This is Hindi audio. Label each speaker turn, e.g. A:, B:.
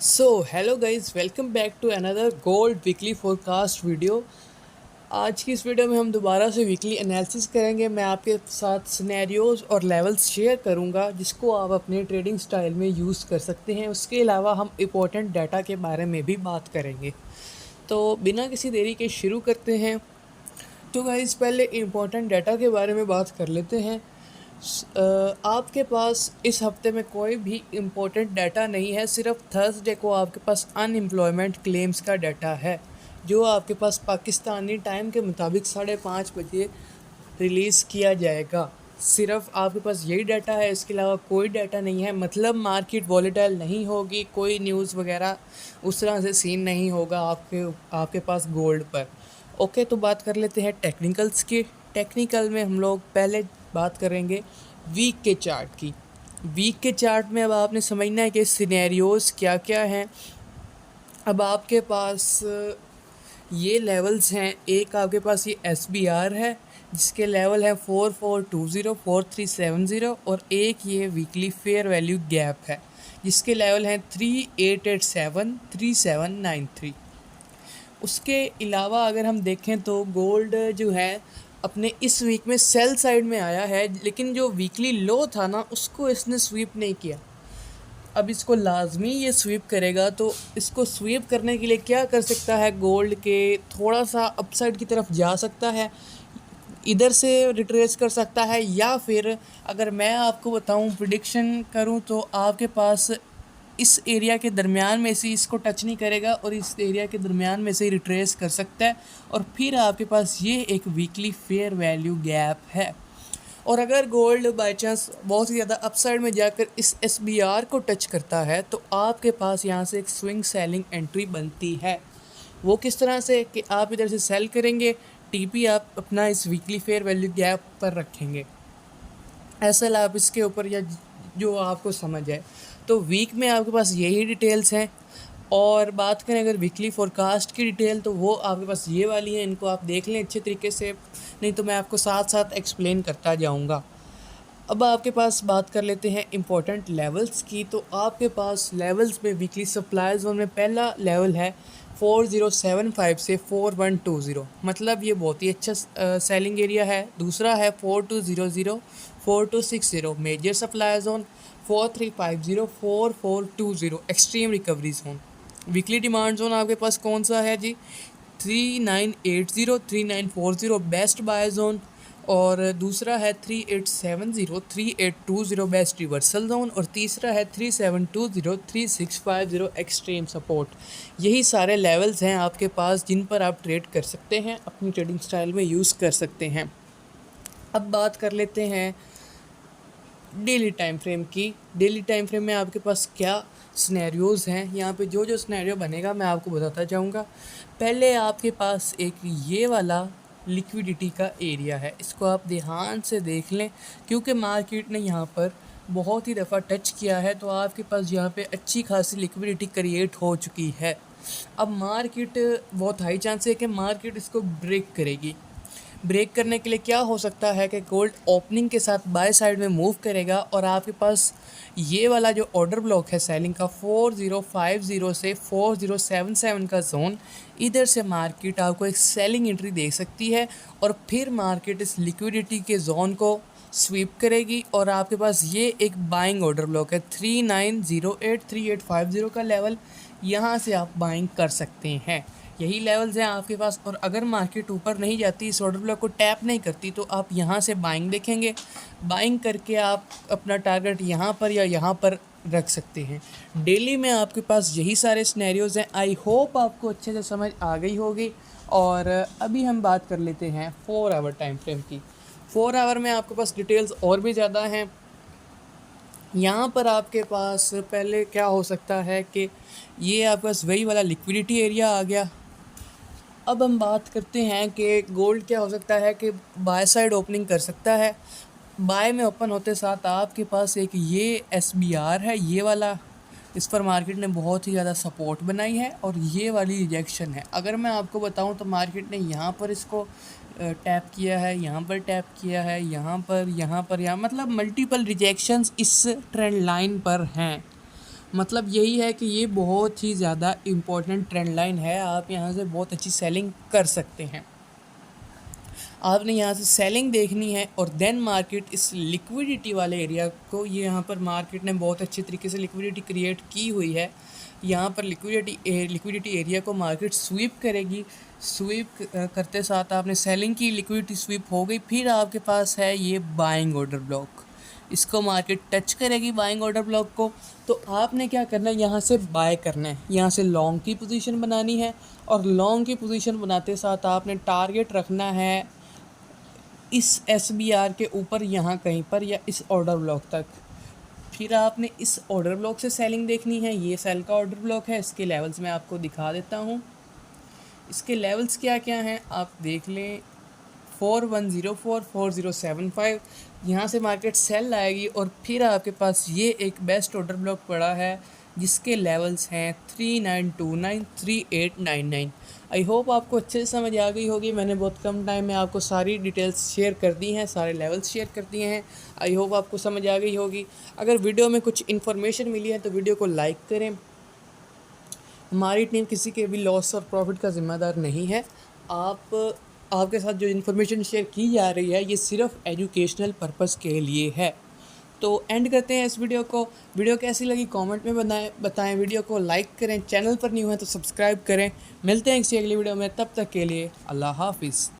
A: So hello guys, welcome back to another gold weekly forecast video. आज की इस वीडियो में हम दोबारा से वीकली एनालिसिस करेंगे। मैं आपके साथ सिनेरियोज़ और लेवल्स शेयर करूंगा जिसको आप अपने ट्रेडिंग स्टाइल में यूज़ कर सकते हैं। उसके अलावा हम इम्पोर्टेंट डाटा के बारे में भी बात करेंगे। तो बिना किसी देरी के शुरू करते हैं। तो गाइज पहले इम्पोर्टेंट डाटा के बारे में बात कर लेते हैं। आपके पास इस हफ्ते में कोई भी इम्पोर्टेंट डाटा नहीं है। सिर्फ थर्सडे को आपके पास अनएम्प्लॉयमेंट क्लेम्स का डाटा है जो आपके पास पाकिस्तानी टाइम के मुताबिक 5:30 बजे रिलीज़ किया जाएगा। सिर्फ आपके पास यही डाटा है, इसके अलावा कोई डाटा नहीं है। मतलब मार्केट वॉलेटाइल नहीं होगी, कोई न्यूज़ वगैरह उस तरह से सीन नहीं होगा आपके पास गोल्ड पर। ओके, तो बात कर लेते हैं टेक्निकल्स की। टेक्निकल में हम लोग पहले बात करेंगे वीक के चार्ट की। वीक के चार्ट में अब आपने समझना है कि सिनेरियोज़ क्या क्या हैं। अब आपके पास ये लेवल्स हैं। एक आपके पास ये SBR है जिसके लेवल है 4420 4370, और एक ये वीकली फेयर वैल्यू गैप है जिसके लेवल हैं 3887 3793। उसके अलावा अगर हम देखें तो गोल्ड जो है अपने इस वीक में सेल साइड में आया है, लेकिन जो वीकली लो था ना उसको इसने स्वीप नहीं किया। अब इसको लाजमी ये स्वीप करेगा। तो इसको स्वीप करने के लिए क्या कर सकता है, गोल्ड के थोड़ा सा अपसाइड की तरफ जा सकता है, इधर से रिट्रेस कर सकता है, या फिर अगर मैं आपको बताऊं प्रिडिक्शन करूं तो आपके पास इस एरिया के दरमियान में से इसको टच नहीं करेगा और इस एरिया के दरमियान में से रिट्रेस कर सकता है, और फिर आपके पास ये एक वीकली फेयर वैल्यू गैप है। और अगर गोल्ड बाई चांस बहुत ही ज़्यादा अपसाइड में जाकर इस SBR को टच करता है तो आपके पास यहाँ से एक स्विंग सेलिंग एंट्री बनती है। वो किस तरह से कि आप इधर से सेल करेंगे, TP आप अपना इस वीकली फेयर वैल्यू गैप पर रखेंगे। ऐसा आप इसके ऊपर या जो आपको समझ आए। तो वीक में आपके पास यही डिटेल्स हैं। और बात करें अगर वीकली फोरकास्ट की डिटेल तो वो आपके पास ये वाली है। इनको आप देख लें अच्छे तरीके से, नहीं तो मैं आपको साथ साथ एक्सप्लेन करता जाऊंगा। अब आपके पास बात कर लेते हैं इंपॉर्टेंट लेवल्स की। तो आपके पास लेवल्स में वीकली सप्लाई जोन में पहला लेवल है 4075 से 4120, मतलब ये बहुत ही अच्छा सेलिंग एरिया है। दूसरा है 4200 4260 major supply zone, 4350 4420 extreme recovery zone. Weekly demand zone आपके पास कौन सा है जी, 3980 3940 बेस्ट बाय जोन, और दूसरा है 3870 3820 बेस्ट रिवर्सल जोन, और तीसरा है 3720 3650 एक्सट्रीम सपोर्ट। यही सारे लेवल्स हैं आपके पास जिन पर आप ट्रेड कर सकते हैं, अपनी ट्रेडिंग स्टाइल में यूज़ कर सकते हैं। अब बात कर लेते हैं डेली टाइम फ्रेम की। डेली टाइम फ्रेम में आपके पास क्या सिनेरियोज़ हैं, यहाँ पे जो जो सिनेरियो बनेगा मैं आपको बताता जाऊँगा। पहले आपके पास एक ये वाला लिक्विडिटी का एरिया है, इसको आप ध्यान से देख लें क्योंकि मार्केट ने यहाँ पर बहुत ही दफ़ा टच किया है। तो आपके पास यहाँ पे अच्छी खासी लिक्विडिटी क्रिएट हो चुकी है। अब मार्केट बहुत हाई चांस है कि मार्केट इसको ब्रेक करेगी। ब्रेक करने के लिए क्या हो सकता है कि गोल्ड ओपनिंग के साथ बाय साइड में मूव करेगा, और आपके पास ये वाला जो ऑर्डर ब्लॉक है सेलिंग का 4050 से 4077 का जोन, इधर से मार्केट आपको एक सेलिंग एंट्री दे सकती है, और फिर मार्केट इस लिक्विडिटी के जोन को स्वीप करेगी। और आपके पास ये एक बाइंग ऑर्डर ब्लॉक है 3908 3850 का लेवल, यहाँ से आप बाइंग कर सकते हैं। यही लेवल्स हैं आपके पास। और अगर मार्केट ऊपर नहीं जाती, इस ऑर्डर ब्लॉक को टैप नहीं करती, तो आप यहाँ से बाइंग देखेंगे। बाइंग करके आप अपना टारगेट यहाँ पर या यहाँ पर रख सकते हैं। डेली में आपके पास यही सारे सिनेरियोज़ हैं। आई होप आपको अच्छे से समझ आ गई होगी। और अभी हम बात कर लेते हैं 4 आवर टाइम फ्रेम की। 4 आवर में आपके पास डिटेल्स और भी ज़्यादा हैं। यहाँ पर आपके पास पहले क्या हो सकता है कि ये आपके पास वही वाला लिक्विडिटी एरिया आ गया। अब हम बात करते हैं कि गोल्ड क्या हो सकता है कि बाय साइड ओपनिंग कर सकता है। बाय में ओपन होते साथ आपके पास एक ये SBR है, ये वाला, इस पर मार्केट ने बहुत ही ज़्यादा सपोर्ट बनाई है, और ये वाली रिजेक्शन है। अगर मैं आपको बताऊं तो मार्केट ने यहाँ पर इसको टैप किया है, यहाँ पर टैप किया है, यहाँ पर, यहाँ पर, यहाँ, मतलब मल्टीपल रिजेक्शंस इस ट्रेंड लाइन पर हैं। मतलब यही है कि ये बहुत ही ज़्यादा इम्पोर्टेंट ट्रेंड लाइन है, आप यहाँ से बहुत अच्छी सेलिंग कर सकते हैं। आपने यहाँ से सेलिंग देखनी है और देन मार्केट इस लिक्विडिटी वाले एरिया को, ये यहाँ पर मार्केट ने बहुत अच्छी तरीके से लिक्विडिटी क्रिएट की हुई है। यहाँ पर लिक्विडिटी एरिया को मार्केट स्वीप करेगी। स्वीप करते साथ आपने सेलिंग की, लिक्विडिटी स्वीप हो गई, फिर आपके पास है ये बाइंग ऑर्डर ब्लॉक। इसको मार्केट टच करेगी बाइंग ऑर्डर ब्लॉक को, तो आपने क्या करना है, यहाँ से बाय करना है, यहाँ से लॉन्ग की पोजीशन बनानी है। और लॉन्ग की पोजीशन बनाते साथ आपने टारगेट रखना है इस SBR के ऊपर, यहाँ कहीं पर, या इस ऑर्डर ब्लॉक तक। फिर आपने इस ऑर्डर ब्लॉक से सेलिंग देखनी है। ये सेल का ऑर्डर ब्लॉक है, इसके लेवल्स मैं आपको दिखा देता हूँ। इसके लेवल्स क्या क्या हैं आप देख लें। 4104, 4075, यहाँ से मार्केट सेल आएगी और फिर आपके पास ये एक बेस्ट ऑर्डर ब्लॉक पड़ा है जिसके लेवल्स हैं 3929, 3899। आई होप आपको अच्छे से समझ आ गई होगी। मैंने बहुत कम टाइम में आपको सारी डिटेल्स शेयर कर दी हैं, सारे लेवल्स शेयर कर दिए हैं। आई होप आपको समझ आ गई होगी। अगर वीडियो में कुछ इन्फॉर्मेशन मिली है तो वीडियो को लाइक करें। हमारी टीम किसी के भी लॉस और प्रॉफिट का ज़िम्मेदार नहीं है। आपके साथ जो इन्फॉर्मेशन शेयर की जा रही है ये सिर्फ एजुकेशनल पर्पस के लिए है। तो एंड करते हैं इस वीडियो को। वीडियो कैसी लगी कमेंट में बताएं। वीडियो को लाइक करें, चैनल पर न्यू है तो सब्सक्राइब करें। मिलते हैं किसी अगली वीडियो में, तब तक के लिए अल्लाह हाफिज़।